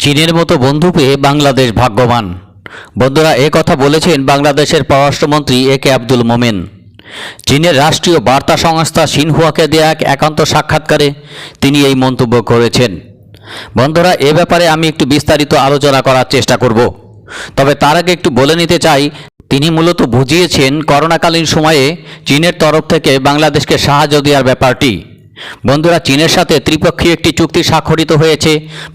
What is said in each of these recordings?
চীনের মতো বন্ধু পেয়ে বাংলাদেশ ভাগ্যবান। বন্ধুরা, এ কথা বলেছেন বাংলাদেশের পররাষ্ট্রমন্ত্রী একে আব্দুল মোমেন। চীনের রাষ্ট্রীয় বার্তা সংস্থা সিনহুয়াকে দেয়া এক একান্ত সাক্ষাৎকারে তিনি এই মন্তব্য করেছেন। বন্ধুরা, এ ব্যাপারে আমি একটু বিস্তারিত আলোচনা করার চেষ্টা করব। তবে তার আগে একটু বলে নিতে চাই, তিনি মূলত বুঝিয়েছেন করোনাকালীন সময়ে চীনের তরফ থেকে বাংলাদেশকে সাহায্য দেওয়ার ব্যাপারটি। বন্ধুরা, চীনের সাথে ত্রিপক্ষীয় একটি চুক্তি স্বাক্ষরিত হয়েছে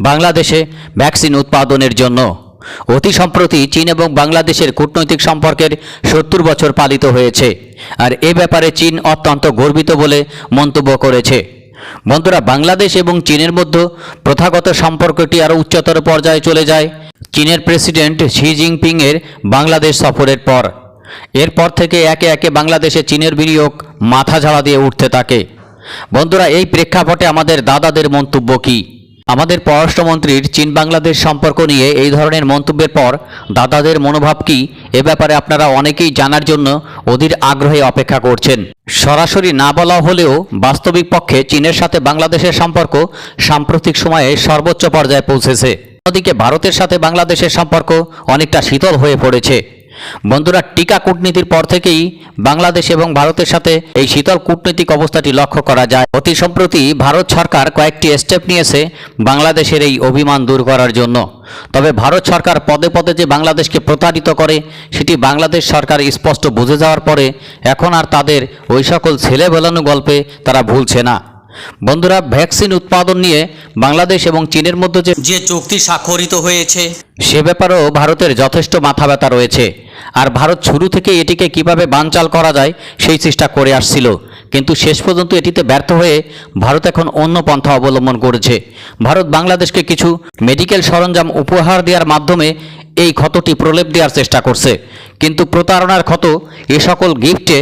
বাংলাদেশে ভ্যাকসিন উৎপাদনের জন্য। অতি সম্প্রতি চীন এবং বাংলাদেশের কূটনৈতিক সম্পর্কের 70 বছর পালিত হয়েছে, আর এ ব্যাপারে চীন অত্যন্ত গর্বিত বলে মন্তব্য করেছে। বন্ধুরা, বাংলাদেশ এবং চীনের মধ্যে প্রথাগত সম্পর্কটি আরও উচ্চতর পর্যায়ে চলে যায় চীনের প্রেসিডেন্ট শি জিনপিংয়ের বাংলাদেশ সফরের পর। এরপর থেকে একে একে বাংলাদেশে চীনের বিনিয়োগ মাথাঝাড়া দিয়ে উঠতে থাকে। বন্ধুরা, এই প্রেক্ষাপটে আমাদের দাদাদের মন্তব্য কী? আমাদের পররাষ্ট্রমন্ত্রীর চীন বাংলাদেশ সম্পর্ক নিয়ে এই ধরনের মন্তব্যের পর দাদাদের মনোভাব কী, এ ব্যাপারে আপনারা অনেকেই জানার জন্য অধীর আগ্রহে অপেক্ষা করছেন। সরাসরি না বলা হলেও বাস্তবিক পক্ষে চীনের সাথে বাংলাদেশের সম্পর্ক সাম্প্রতিক সময়ে সর্বোচ্চ পর্যায়ে পৌঁছেছে। অন্যদিকে ভারতের সাথে বাংলাদেশের সম্পর্ক অনেকটা শীতল হয়ে পড়েছে। বন্ধুরা, টিকা কূটনীতির পর থেকেই বাংলাদেশ এবং ভারতের সাথে এই শীতল কূটনৈতিক অবস্থাটি লক্ষ্য করা যায়। অতি সম্প্রতি ভারত সরকার কয়েকটি স্টেপ নিয়েছে বাংলাদেশের এই অভিমান দূর করার জন্য। তবে ভারত সরকার পদে পদে যে বাংলাদেশকে প্রতারিত করে সেটি বাংলাদেশ সরকার স্পষ্ট বুঝে যাওয়ার পরে এখন আর তাদের ওই সকল ছেলে বেলানো গল্পে তারা ভুলছে না। বন্ধুরা, ভ্যাকসিন উৎপাদন নিয়ে বাংলাদেশ এবং চীনের মধ্যে যে চুক্তি স্বাক্ষরিত হয়েছে সে ব্যাপারেও ভারতের যথেষ্ট মাথা ব্যথা রয়েছে। আর ভারত শুরু থেকে এটিকে কিভাবে বানচাল করা যায় সেই চেষ্টা করে আসছিল, কিন্তু শেষ পর্যন্ত এটিতে ব্যর্থ হয়ে ভারত এখন অন্য পন্থা অবলম্বন করেছে। ভারত বাংলাদেশকে কিছু মেডিকেল সরঞ্জাম উপহার দেওয়ার মাধ্যমে এই ক্ষতটি প্রলেপ দেওয়ার চেষ্টা করছে, কিন্তু প্রতারণার ক্ষত এ সকল গিফটে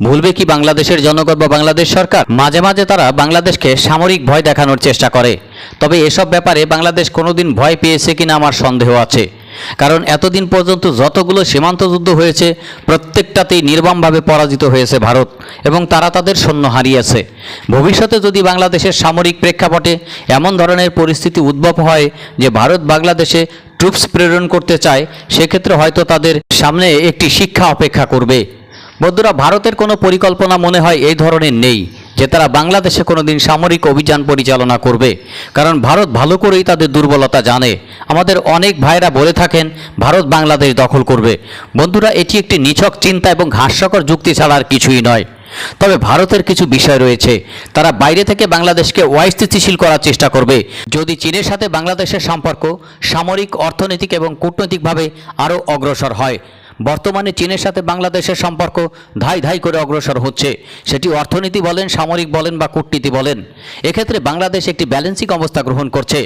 ভুলবে কি বাংলাদেশের জনগণ বা বাংলাদেশ সরকার? মাঝে মাঝে তারা বাংলাদেশকে সামরিক ভয় দেখানোর চেষ্টা করে, তবে এসব ব্যাপারে বাংলাদেশ কোনোদিন ভয় পেয়েছে কিনা আমার সন্দেহ আছে। কারণ এতদিন পর্যন্ত যতগুলো সীমান্ত যুদ্ধ হয়েছে প্রত্যেকটাতেই নির্মমভাবে পরাজিত হয়েছে ভারত, এবং তারা তাদের সৈন্য হারিয়েছে। ভবিষ্যতে যদি বাংলাদেশের সামরিক প্রেক্ষাপটে এমন ধরনের পরিস্থিতি উদ্ভব হয় যে ভারত বাংলাদেশে ট্রুপস প্রেরণ করতে চায়, সেক্ষেত্রে হয়তো তাদের সামনে একটি শিক্ষা অপেক্ষা করবে। বন্ধুরা, ভারতের কোনো পরিকল্পনা মনে হয় এই ধরনের নেই যে তারা বাংলাদেশে কোনোদিন সামরিক অভিযান পরিচালনা করবে, কারণ ভারত ভালো করেই তাদের দুর্বলতা জানে। আমাদের অনেক ভাইরা বলে থাকেন ভারত বাংলাদেশ দখল করবে। বন্ধুরা, এটি একটি নিছক চিন্তা এবং হাস্যকর যুক্তি ছাড়া আর কিছুই নয়। তবে ভারতের কিছু বিষয় রয়েছে, তারা বাইরে থেকে বাংলাদেশকে অস্থিতিশীল করার চেষ্টা করবে যদি চীনের সাথে বাংলাদেশের সম্পর্ক সামরিক, অর্থনৈতিক এবং কূটনৈতিকভাবে আরও অগ্রসর হয়। বর্তমানে চীনের সাথে বাংলাদেশের সম্পর্ক ধাই ধাই করে অগ্রসর হচ্ছে, সেটি অর্থনীতি বলেন, সামরিক বলেন বা কূটনীতি বলেন। এক্ষেত্রে বাংলাদেশ একটি ব্যালেন্সিং অবস্থা গ্রহণ করছে।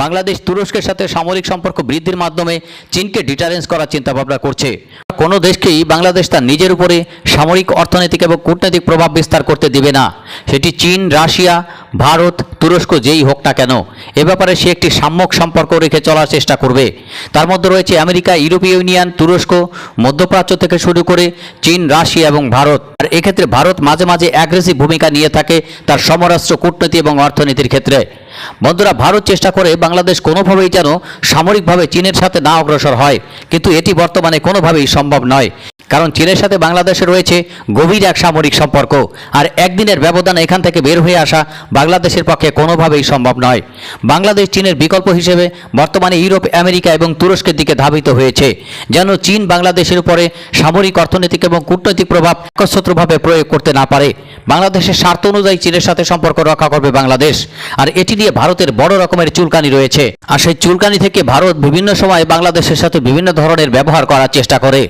বাংলাদেশ তুরস্কের সাথে সামরিক সম্পর্ক বৃদ্ধির মাধ্যমে চীনকে ডিটারেন্স করার চিন্তাভাবনা করছে। কোনো দেশকেই বাংলাদেশ তার নিজের উপরে সামরিক, অর্থনৈতিক এবং কূটনৈতিক প্রভাব বিস্তার করতে দিবে না, সেটি চীন, রাশিয়া, ভারত, তুরস্ক যেই হোক না কেন। এ ব্যাপারে সে একটি সাম্যক সম্পর্ক রেখে চলার চেষ্টা করবে। তার মধ্যে রয়েছে আমেরিকা, ইউরোপীয় ইউনিয়ন, তুরস্ক, মধ্যপ্রাচ্য থেকে শুরু করে চীন, রাশিয়া এবং ভারত। আর এক্ষেত্রে ভারত মাঝে মাঝে অ্যাগ্রেসিভ ভূমিকা নিয়ে থাকে তার সমরাস্ত্র, কূটনীতি এবং অর্থনীতির ক্ষেত্রে। বন্ধুরা, ভারত চেষ্টা করে বাংলাদেশ কোনোভাবেই যেন সামরিকভাবে চীনের সাথে না অগ্রসর হয়, কিন্তু এটি বর্তমানে কোনোভাবেই সম্ভব নয়, কারণ চীনের সাথে বাংলাদেশের রয়েছে গভীর এক সামরিক সম্পর্ক। আর একদিনের ব্যবধানে এখান থেকে বের হয়ে আসা বাংলাদেশের পক্ষে কোনোভাবেই সম্ভব নয়। বাংলাদেশ চীনের বিকল্প হিসেবে বর্তমানে ইউরোপ, আমেরিকা এবং তুরস্কের দিকে ধাবিত হয়েছে, যেন চীন বাংলাদেশের উপরে সামরিক, অর্থনৈতিক এবং কূটনৈতিক প্রভাব একচ্ছত্রভাবে প্রয়োগ করতে না পারে। বাংলাদেশের স্বার্থ অনুযায়ী চীনের সাথে সম্পর্ক রক্ষা করবে বাংলাদেশ। আর এটি নিয়ে ভারতের বড় রকমের চুলকানি রয়েছে, আর সেই চুলকানি থেকে ভারত বিভিন্ন সময় বাংলাদেশের সাথে বিভিন্ন ধরনের ব্যবহার করার চেষ্টা করে,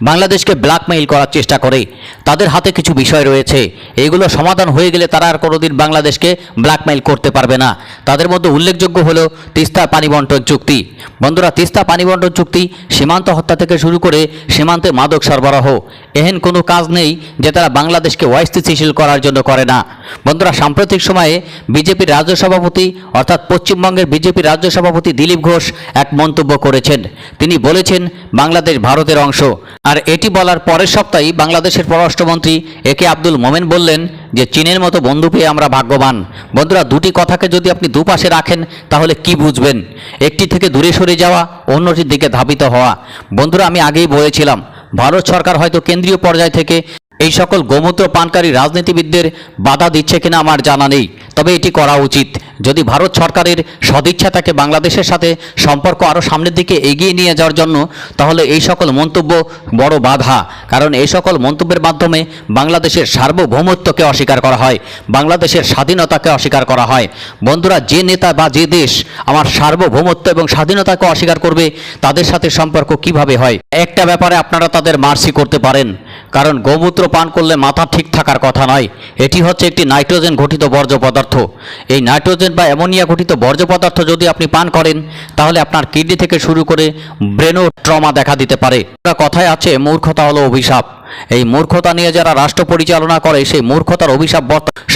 বাংলাদেশকে ব্ল্যাকমেইল করার চেষ্টা করে। তাদের হাতে কিছু বিষয় রয়েছে, এগুলো সমাধান হয়ে গেলে তারা আর কোনোদিন বাংলাদেশকে ব্ল্যাকমেইল করতে পারবে না। তাদের মধ্যে উল্লেখযোগ্য হলো তিস্তা পানি বন্টন চুক্তি। বন্ধুরা, তিস্তা পানি বন্টন চুক্তি সীমান্ত হত্যা থেকে শুরু করে সীমান্তে মাদক সরবরাহ, এহেন কোনো কাজ নেই যে তারা বাংলাদেশকে অস্থিতিশীল করার জন্য করে না। বন্ধুরা, সাম্প্রতিক সময়ে বিজেপির রাজ্য সভাপতি অর্থাৎ পশ্চিমবঙ্গের বিজেপির রাজ্য সভাপতি দিলীপ ঘোষ এক মন্তব্য করেছেন। তিনি বলেছেন বাংলাদেশ ভারতের অংশ। আর এটি বলার পরের সপ্তাহেই বাংলাদেশের পররাষ্ট্রমন্ত্রী একে আব্দুল মোমেন বললেন যে চীনের মতো বন্ধু পেয়ে আমরা ভাগ্যবান। বন্ধুরা, দুটি কথাকে যদি আপনি দুপাশে রাখেন তাহলে কি বুঝবেন? একটি থেকে দূরে সরে যাওয়া, অন্যটির দিকে ধাবিত হওয়া। বন্ধুরা, আমি আগেই বলেছিলাম ভারত সরকার হয়তো কেন্দ্রীয় পর্যায় থেকে এই সকল গোমূত্র পানকারী রাজনীতিবিদদের বাধা দিচ্ছে কিনা আমার জানা নেই, তবে এটি করা উচিত। যদি ভারত সরকারের সদিচ্ছা থাকে বাংলাদেশের সাথে সম্পর্ক আরও সামনের দিকে এগিয়ে নিয়ে যাওয়ার জন্য, তাহলে এই সকল মন্তব্য বড় বাধা। কারণ এই সকল মন্তব্যের মাধ্যমে বাংলাদেশের সার্বভৌমত্বকে অস্বীকার করা হয়, বাংলাদেশের স্বাধীনতাকে অস্বীকার করা হয়। বন্ধুরা, যে নেতা বা যে দেশ আমার সার্বভৌমত্ব এবং স্বাধীনতাকে অস্বীকার করবে তাদের সাথে সম্পর্ক কিভাবে হয়? একটা ব্যাপারে আপনারা তাদের মার্সি করতে পারেন, কারণ গোমূত্র পান করলে মাথা ঠিক থাকার কথা নয়। এটি হচ্ছে একটি নাইট্রোজেন ঘটিত বর্জ্য পদার্থ। এই নাইট্রোজেন বা অ্যামোনিয়া ঘটিত বর্জ্য পদার্থ যদি আপনি পান করেন তাহলে আপনার কিডনি থেকে শুরু করে ব্রেনও ট্রমা দেখা দিতে পারে। কথায় আছে মূর্খতা হলো অভিশাপ। এই মূর্খতা নিয়ে যারা রাষ্ট্র পরিচালনা করে সেই মূর্খতার অভিশাপ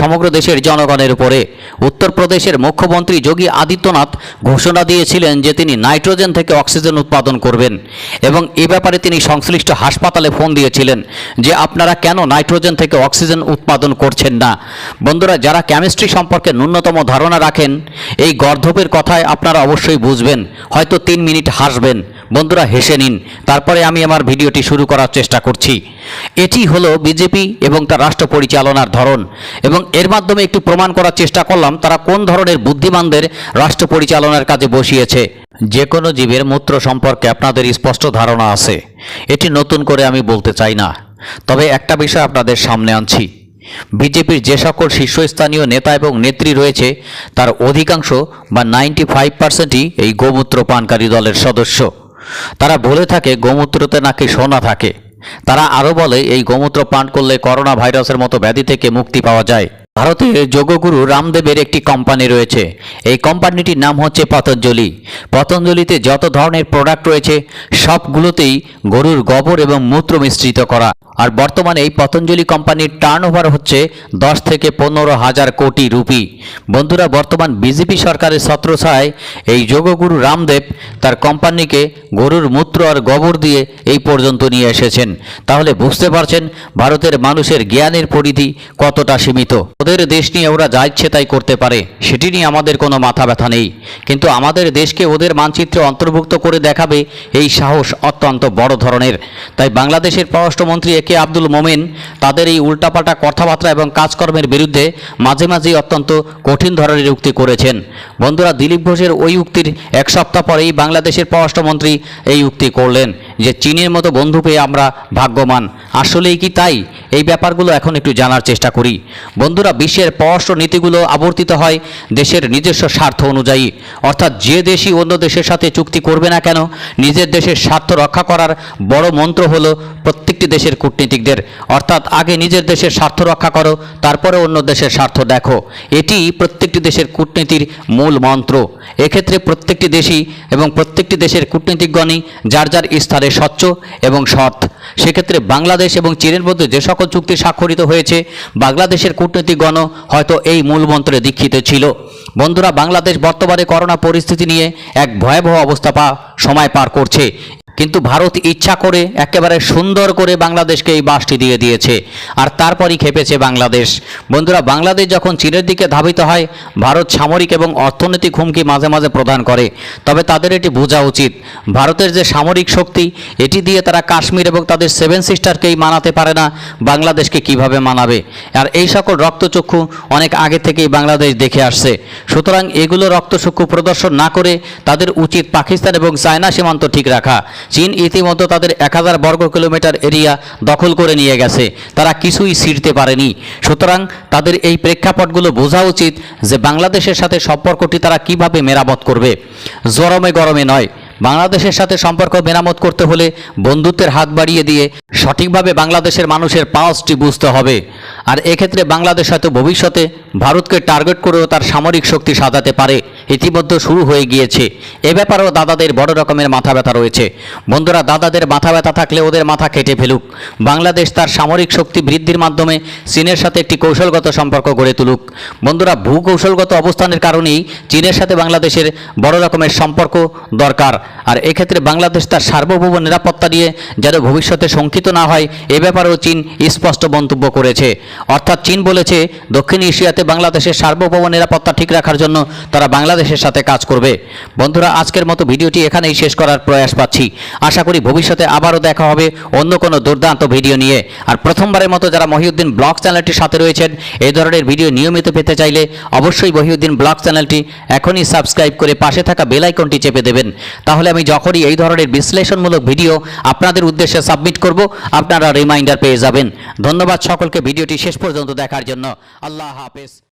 সমগ্র দেশের জনগণের উপরে। উত্তরপ্রদেশের মুখ্যমন্ত্রী যোগী আদিত্যনাথ ঘোষণা দিয়েছিলেন যে তিনি নাইট্রোজেন থেকে অক্সিজেন উৎপাদন করবেন এবং এ ব্যাপারে তিনি সংশ্লিষ্ট হাসপাতালে ফোন দিয়েছিলেন যে আপনারা কেন নাইট্রোজেন থেকে অক্সিজেন উৎপাদন করছেন না। বন্ধুরা, যারা কেমিস্ট্রি সম্পর্কে ন্যূনতম ধারণা রাখেন এই গর্ধপের কথায় আপনারা অবশ্যই বুঝবেন, হয়তো 3 মিনিট হাসবেন। বন্ধুরা, হেসে নিন, তারপরে আমি আমার ভিডিওটি শুরু করার চেষ্টা করছি। এটি হলো বিজেপি এবং তার রাষ্ট্র পরিচালনার ধরন, এবং এর মাধ্যমে একটু প্রমাণ করার চেষ্টা করলাম তারা কোন ধরনের বুদ্ধিমানদের রাষ্ট্র পরিচালনার কাজে বসিয়েছে। যে কোনো জীবের মূত্র সম্পর্কে আপনাদের স্পষ্ট ধারণা আছে, এটি নতুন করে আমি বলতে চাই না। তবে একটা বিষয় আপনাদের সামনে আনছি, বিজেপির যে সকল শীর্ষস্থানীয় নেতা এবং নেত্রী রয়েছে তার অধিকাংশ বা 95%ই এই গোমূত্র পানকারী দলের সদস্য। তারা বলে থাকে গোমূত্রতে নাকি সোনা থাকে। তারা আরও বলে এই গোমূত্র পান করলে করোনা ভাইরাসের মতো ব্যাধি থেকে মুক্তি পাওয়া যায়। ভারতে যোগগুরু রামদেবের একটি কোম্পানি রয়েছে। এই কোম্পানিটির নাম হচ্ছে পতঞ্জলি। পতঞ্জলিতে যত ধরনের প্রোডাক্ট রয়েছে সবগুলোতেই গরুর গোবর এবং মূত্র মিশ্রিত করা। আর বর্তমানে এই পতঞ্জলি কোম্পানির টার্নওভার হচ্ছে 10 থেকে 15,000 কোটি রুপি। বন্ধুরা, বর্তমান বিজেপি সরকারের ছত্রছায়ায় এই যোগগুরু রামদেব তার কোম্পানিকে গরুর মূত্র আর গোবর দিয়ে এই পর্যন্ত নিয়ে এসেছেন। তাহলে বুঝতে পারছেন ভারতের মানুষের জ্ঞানের পরিধি কতটা সীমিত। ওদের দেশ নিয়ে ওরা যা ইচ্ছে তাই করতে পারে, সেটি নিয়ে আমাদের কোনো মাথা ব্যথা নেই, কিন্তু আমাদের দেশকে ওদের মানচিত্রে অন্তর্ভুক্ত করে দেখাবে এই সাহস অত্যন্ত বড় ধরনের। তাই বাংলাদেশের পররাষ্ট্রমন্ত্রী একে আব্দুল মোমেন তাদের এই উল্টাপাল্টা কথাবার্তা এবং কাজকর্মের বিরুদ্ধে মাঝে মাঝেই অত্যন্ত কঠিন ধরনের উক্তি করেছেন। বন্ধুরা, দিলীপ ঘোষের ওই উক্তির 1 সপ্তাহ পরেই বাংলাদেশের পররাষ্ট্রমন্ত্রী এই উক্তি করলেন যে চীনের মতো বন্ধু পেয়ে আমরা ভাগ্যবান। আসলেই কি তাই? এই ব্যাপারগুলো এখন একটু জানার চেষ্টা করি। বন্ধুরা, বিশ্বের পররাষ্ট্র নীতিগুলো আবর্তিত হয় দেশের নিজস্ব স্বার্থ অনুযায়ী, অর্থাৎ যে দেশই অন্য দেশের সাথে চুক্তি করবে না কেন নিজের দেশের স্বার্থ রক্ষা করার বড় মন্ত্র হলো প্রত্যেকটি দেশের কূটনীতিকদের, অর্থাৎ আগে নিজের দেশের স্বার্থ রক্ষা করো, তারপরে অন্য দেশের স্বার্থ দেখো। এটি প্রত্যেকটি দেশের কূটনীতির মূল মন্ত্র। এক্ষেত্রে প্রত্যেকটি দেশই এবং প্রত্যেকটি দেশের কূটনীতিকগণই যার যার স্থানে স্বচ্ছ এবং সৎ। সেক্ষেত্রে বাংলাদেশ এবং চীনের মধ্যে যে সকল চুক্তি স্বাক্ষরিত হয়েছে বাংলাদেশের কূটনীতিকগণও হয়তো এই মূল মন্ত্রে দীক্ষিত ছিল। বন্ধুরা, বাংলাদেশ বর্তমানে করোনা পরিস্থিতি নিয়ে এক ভয়াবহ অবস্থা সময় পার করছে, কিন্তু ভারত ইচ্ছা করে একেবারে সুন্দর করে বাংলাদেশকে এই বাসটি দিয়ে দিয়েছে, আর তারপরই খেপেছে বাংলাদেশ। বন্ধুরা, বাংলাদেশ যখন চীনের দিকে ধাবিত হয় ভারত সামরিক এবং অর্থনৈতিক হুমকি মাঝে মাঝে প্রদান করে, তবে তাদের এটি বোঝা উচিত ভারতের যে সামরিক শক্তি এটি দিয়ে তারা কাশ্মীর এবং তাদের 7 সিস্টারকেই মানাতে পারে না, বাংলাদেশকে কিভাবে মানাবে? আর এই সকল রক্তচক্ষু অনেক আগে থেকেই বাংলাদেশ দেখে আসছে। সুতরাং এগুলো রক্তচক্ষু প্রদর্শন না করে তাদের উচিত পাকিস্তান এবং চায়না সীমান্ত ঠিক রাখা। চীন ইতিমধ্যে তাদের 1000 বর্গ কিলোমিটার এরিয়া দখল করে নিয়ে গেছে, তারা কিছুই ছিঁড়তে পারেনি। সুতরাং তাদের এই প্রেক্ষাপটগুলো বোঝা উচিত যে বাংলাদেশের সাথে সম্পর্কটি তারা কিভাবে মেরামত করবে। জরমে গরমে নয়, বাংলাদেশের সাথে সম্পর্ক মেরামত করতে হলে বন্ধুত্বের হাত বাড়িয়ে দিয়ে সঠিকভাবে বাংলাদেশের মানুষের পালসটি বুঝতে হবে। আর এক্ষেত্রে বাংলাদেশ হয়তো ভবিষ্যতে ভারতকে টার্গেট করেও তার সামরিক শক্তি সাজাতে পারে, ইতিমধ্যে শুরু হয়ে গিয়েছে। এ ব্যাপারেও দাদাদের বড় রকমের মাথা ব্যথা রয়েছে। বন্ধুরা, দাদাদের মাথা ব্যথা থাকলে ওদের মাথা কেটে ফেলুক। বাংলাদেশ তার সামরিক শক্তি বৃদ্ধির মাধ্যমে চীনের সাথে একটি কৌশলগত সম্পর্ক গড়ে তুলুক। বন্ধুরা, ভূকৌশলগত অবস্থানের কারণেই চীনের সাথে বাংলাদেশের বড় রকমের সম্পর্ক দরকার। আর এক্ষেত্রে বাংলাদেশ তার সার্বভৌম নিরাপত্তা নিয়ে যেন ভবিষ্যতে শঙ্কিত না হয়, এ ব্যাপারেও চীন স্পষ্ট মন্তব্য করেছে। অর্থাৎ চীন বলেছে দক্ষিণ এশিয়াতে বাংলাদেশের সার্বভৌম নিরাপত্তা ঠিক রাখার জন্য তারা বাংলাদেশের সাথে কাজ করবে। বন্ধুরা, আজকের মতো ভিডিওটি এখানেই শেষ করার প্রয়াস পাচ্ছি। আশা করি ভবিষ্যতে আবারও দেখা হবে অন্য কোনো দুর্দান্ত ভিডিও নিয়ে। আর প্রথমবারের মতো যারা মহিউদ্দিন ব্লগ চ্যানেলটির সাথে রয়েছেন, এই ধরনের ভিডিও নিয়মিত পেতে চাইলে অবশ্যই মহিউদ্দিন ব্লগ চ্যানেলটি এখনই সাবস্ক্রাইব করে পাশে থাকা বেল আইকনটি চেপে দেবেন। তাহলে আমি যখনই এই ধরনের বিশ্লেষণমূলক ভিডিও আপনাদের উদ্দেশ্যে সাবমিট করব, আপনারা রিমাইন্ডার পেয়ে যাবেন। ধন্যবাদ সকলকে ভিডিওটি শেষ পর্যন্ত দেখার জন্য। আল্লাহ হাফেজ।